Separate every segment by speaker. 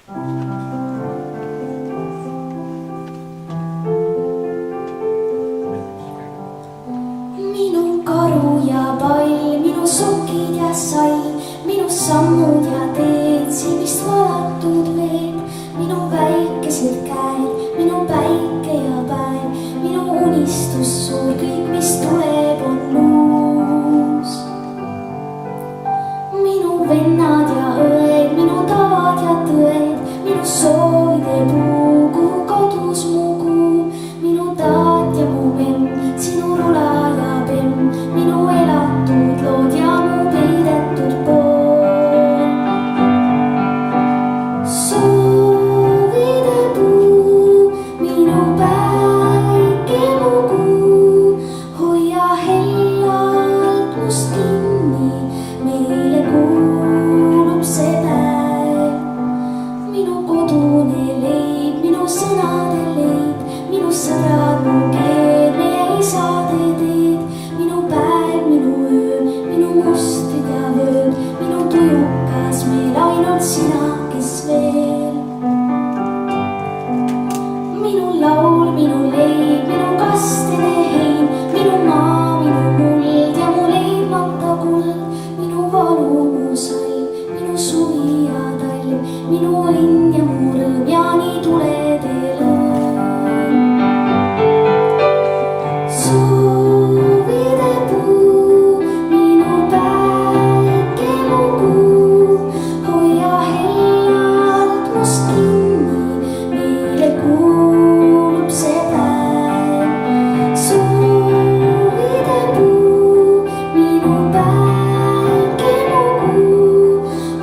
Speaker 1: Minu karu ja pall, minu sokid ja sall, minu sammud ja teed, sinist valatud veed, minu väikesed käed, minu päike ja päev, minu unistus suur, kõik, mis tuleb, on luus. Minu vennad ja õed, minu tavad ja tõed, minu soovide puu, kuhu kodus mu kuu, minu taat ja mu memm, sinu rula ja bemm, minu elatud lood ja mu peidetud pool. Soovide puu, minu päike, mu kuu, hoia hellalt must kinni, meile kuulub see päev. Minu kodune leib, minu sõnade leib, minu sõbrad, mu keel, meie isade teed, minu päev, minu öö, minu mustrid ja vööd, minu tujukas meil ainult sina, kes veel. Minu laul, minu leib, minu kastine heim, minu maa, minu muld ja mu leidmata kuld, minu valu, mu salv, minu suvi ja talv, minu õnn ja mu rõõm ja nii tuletee lõõm. Soovide puu, minu päike, mu kuu, hoia hellalt must kinni, meile kuulub see päev. Soovide puu, minu päike, mu kuu,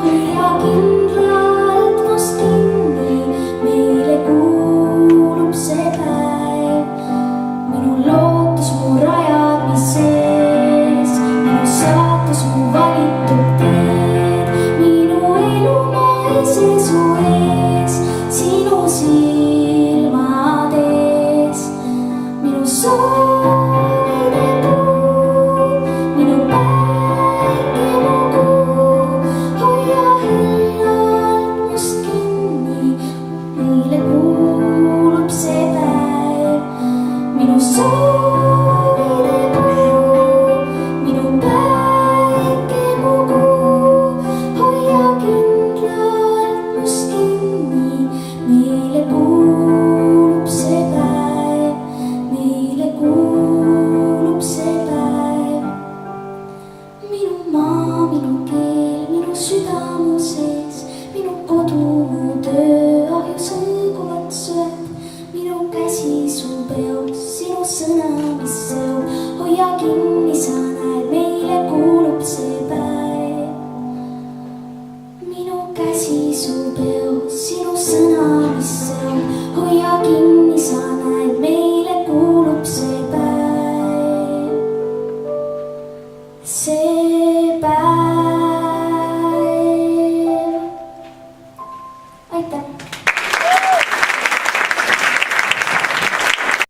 Speaker 1: hoia kindlalt must kinni, meile kuulub see päev. Minu lootus, mu rajad, mis sees, minu saatus, mu valitud teed, minu elu ma ise su ees, sinu silmad ees. Minu soovide puu, minu päike, mu kuu, hoia hellalt must kinni, meile kuulub see päev. Minu soovide puu, minu päike, mu kuu, hoia kindlalt must kinni, meile kuulub see päev, meile kuulub see päev. Minu maa, minu keel, minu süda mu sees, minu kodu, mu töö, ahju sõlguvad sööd, minu käsi su peos, sinu sõna, mis seob, hoia kinni sa